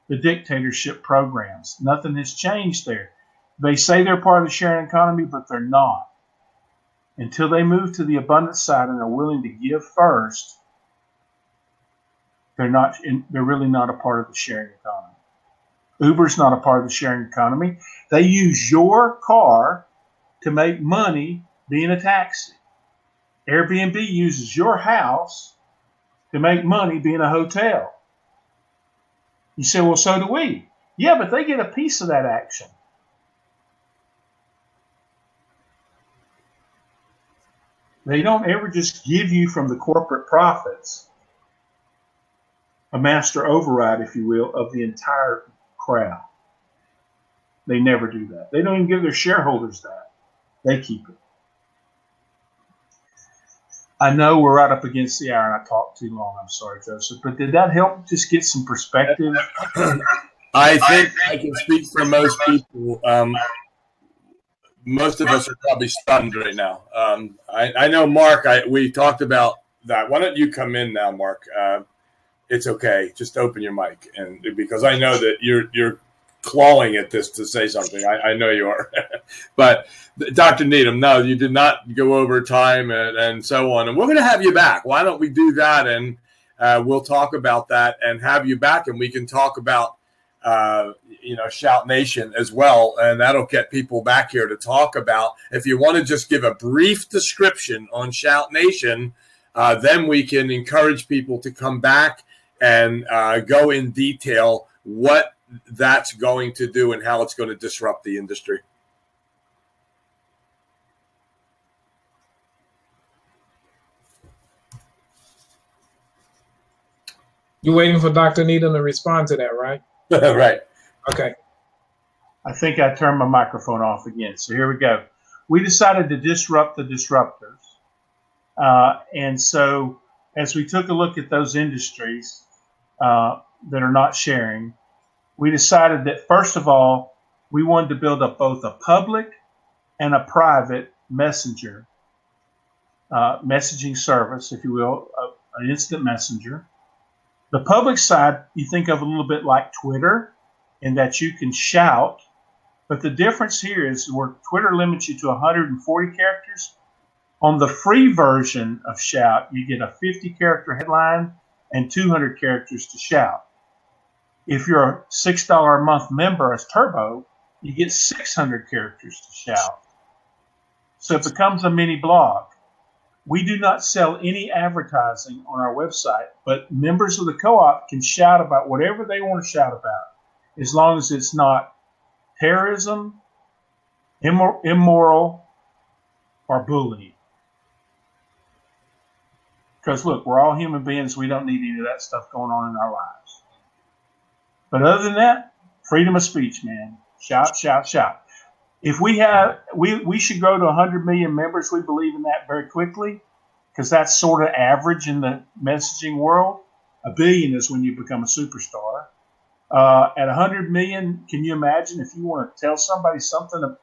the dictatorship programs. Nothing has changed there. They say they're part of the sharing economy, but they're not. Until they move to the abundance side and are willing to give first, they're really not a part of the sharing economy. Uber's not a part of the sharing economy. They use your car to make money being a taxi. Airbnb uses your house to make money being a hotel. You say, well, so do we. Yeah, but they get a piece of that action. They don't ever just give you from the corporate profits a master override, if you will, of the entire crowd. They never do that. They don't even give their shareholders that. They keep it. I know we're right up against the hour and I talked too long. I'm sorry, Joseph. But did that help just get some perspective? I think I can speak for most people. Most of us are probably stunned right now. I know, Mark, we talked about that. Why don't you come in now, Mark? It's okay. Just open your mic, and because I know that you're clawing at this to say something. I know you are. But Dr. Needham, no, you did not go over time and so on. And we're going to have you back. Why don't we do that? And we'll talk about that and have you back, and we can talk about Shout Nation as well, and that'll get people back here to talk about. If you want to just give a brief description on Shout Nation, then we can encourage people to come back and go in detail what that's going to do and how it's going to disrupt the industry. You're waiting for Dr. Needham to respond to that, right? Right. Okay. I think I turned my microphone off again. So here we go. We decided to disrupt the disruptors. And so as we took a look at those industries that are not sharing, we decided that, first of all, we wanted to build up both a public and a private messaging service, if you will, an instant messenger. The public side, you think of a little bit like Twitter, in that you can shout. But the difference here is where Twitter limits you to 140 characters. On the free version of Shout, you get a 50-character headline and 200 characters to shout. If you're a $6 a month member as Turbo, you get 600 characters to shout. So it becomes a mini blog. We do not sell any advertising on our website, but members of the co-op can shout about whatever they want to shout about, as long as it's not terrorism, immoral, or bullying. Because look, we're all human beings. We don't need any of that stuff going on in our lives. But other than that, freedom of speech, man. Shout, shout, shout. If we should go to 100 million members. We believe in that very quickly, because that's sort of average in the messaging world. 1 billion is when you become a superstar. At 100 million, can you imagine if you want to tell somebody something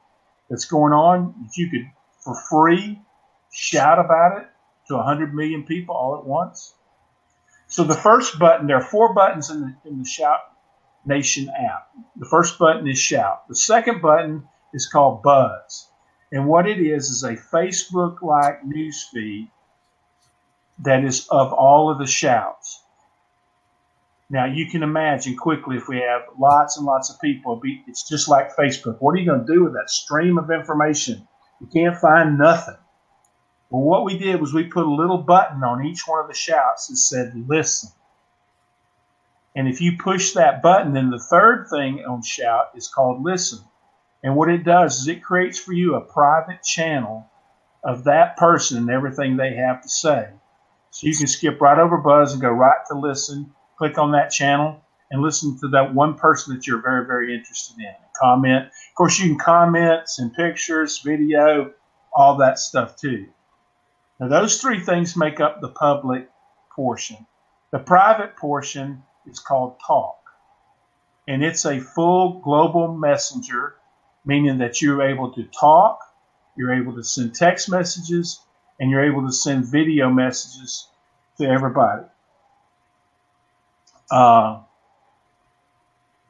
that's going on, if you could, for free, shout about it to 100 million people all at once? So the first button, there are 4 buttons in the Shout Nation app. The first button is Shout. The second button is called Buzz. And what it is a Facebook-like news feed that is of all of the shouts. Now, you can imagine quickly, if we have lots and lots of people, it's just like Facebook. What are you going to do with that stream of information? You can't find nothing. Well, what we did was we put a little button on each one of the shouts that said, listen. And if you push that button, then the third thing on Shout is called Listen. And what it does is it creates for you a private channel of that person and everything they have to say. So you can skip right over Buzz and go right to Listen. click on that channel and listen to that one person that you're very, very interested in. Comment. Of course, you can comment, send pictures, video, all that stuff too. Now, those three things make up the public portion. The private portion is called Talk, and it's a full global messenger, meaning that you're able to talk, you're able to send text messages, and you're able to send video messages to everybody.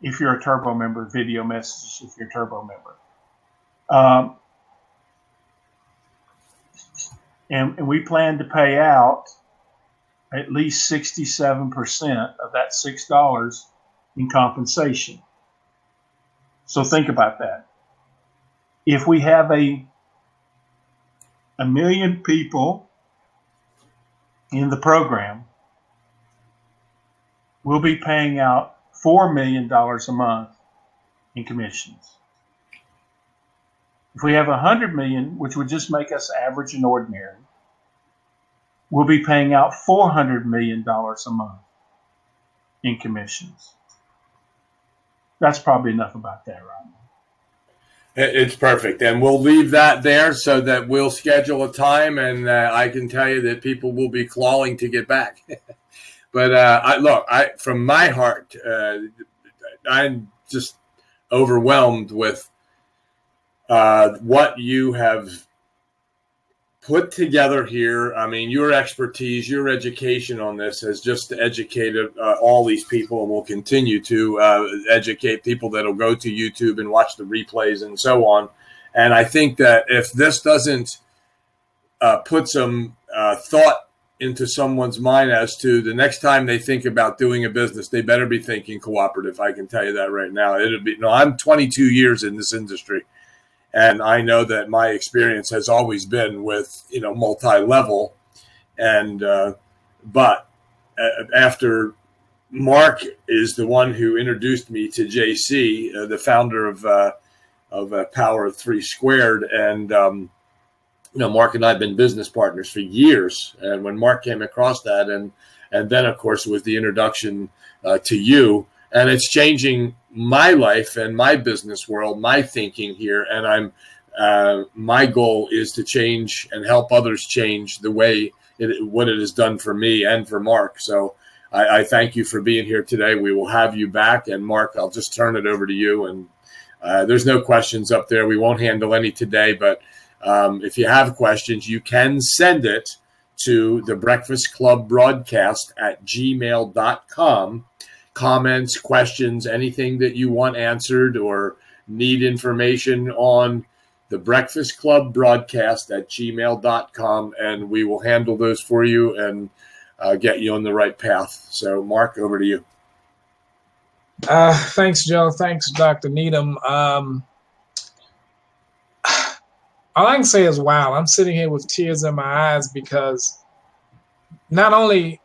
If you're a Turbo member, video messages if you're a Turbo member. And we plan to pay out at least 67% of that $6 in compensation. So think about that. If we have a million people in the program, we'll be paying out $4 million a month in commissions. If we have 100 million, which would just make us average and ordinary, we'll be paying out $400 million a month in commissions. That's probably enough about that, right? It's perfect. And we'll leave that there so that we'll schedule a time, and I can tell you that people will be clawing to get back. But from my heart, I'm just overwhelmed with what you have put together here. I mean, your expertise, your education on this has just educated all these people, and will continue to educate people that'll go to YouTube and watch the replays and so on. And I think that if this doesn't put some thought into someone's mind as to the next time they think about doing a business, they better be thinking Cooperative. I can tell you that right now. I'm 22 years in this industry. And I know that my experience has always been with, multi-level. And but after Mark is the one who introduced me to JC, the founder of Power of Three Squared, and Mark and I have been business partners for years. And when Mark came across that, and then of course was the introduction to you, and it's changing my life and my business world, my thinking here. And my goal is to change and help others change the way what it has done for me and for Mark. So I thank you for being here today. We will have you back. And Mark, I'll just turn it over to you. And there's no questions up there. We won't handle any today, but if you have questions, you can send it to the Breakfast Club broadcast at gmail.com. Comments, questions, anything that you want answered or need information on, the Breakfast Club broadcast at gmail.com, and we will handle those for you and get you on the right path. So, Mark, over to you. Thanks, Joe. Thanks, Dr. Needham. All I can say is, wow, I'm sitting here with tears in my eyes, because not only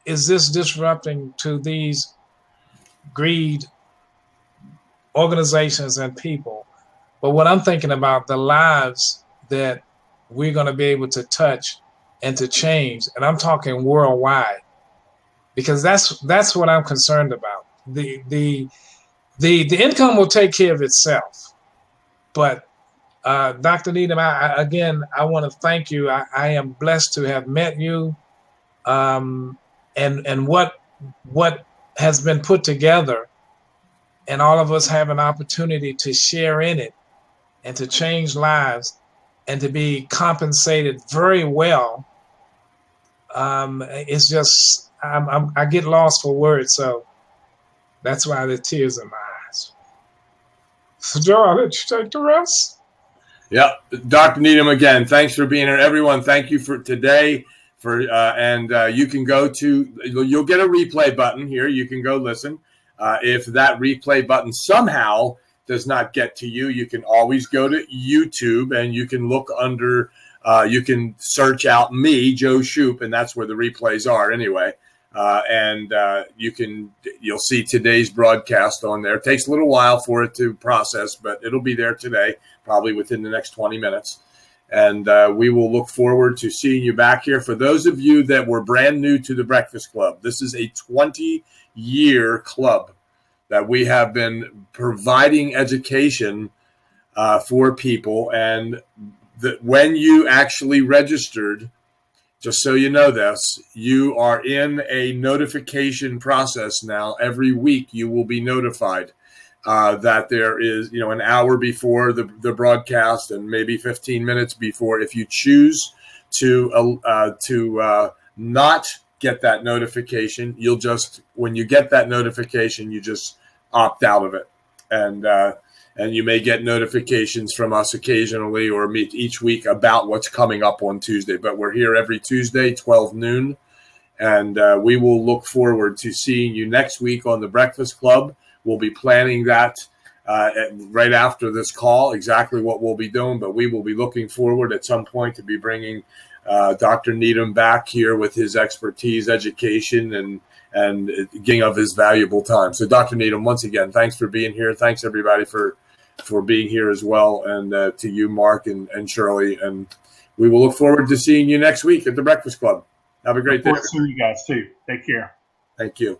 is this disrupting to these greed organizations and people, but what I'm thinking about, the lives that we're going to be able to touch and to change, and I'm talking worldwide, because that's what I'm concerned about. The income will take care of itself, but Dr. Needham, I want to thank you. I am blessed to have met you, and what has been put together, and all of us have an opportunity to share in it and to change lives and to be compensated very well. It's just, I get lost for words. So that's why the tears in my eyes. So Joe, I'll let you take the rest. Yeah. Dr. Needham, again, thanks for being here. Everyone, thank you for today. And you can go you'll get a replay button here. You can go listen. If that replay button somehow does not get to you, you can always go to YouTube and you can look under, you can search out me, Joe Shoup, and that's where the replays are anyway. And you'll see today's broadcast on there. It takes a little while for it to process, but it'll be there today, probably within the next 20 minutes. And we will look forward to seeing you back here. For those of you that were brand new to the Breakfast Club, this is a 20-year club that we have been providing education for people. And when you actually registered, just so you know this, you are in a notification process now. Every week you will be notified that there is, an hour before the broadcast and maybe 15 minutes before. If you choose to not get that notification, when you get that notification, you just opt out of it. And you may get notifications from us occasionally or each week about what's coming up on Tuesday. But we're here every Tuesday, 12 noon. And we will look forward to seeing you next week on the Breakfast Club. We'll be planning that right after this call, exactly what we'll be doing. But we will be looking forward at some point to be bringing Dr. Needham back here with his expertise, education, and giving of his valuable time. So, Dr. Needham, once again, thanks for being here. Thanks, everybody, for being here as well. And to you, Mark and Shirley. And we will look forward to seeing you next week at the Breakfast Club. Have a great day. Look forward to seeing you guys, too. Take care. Thank you.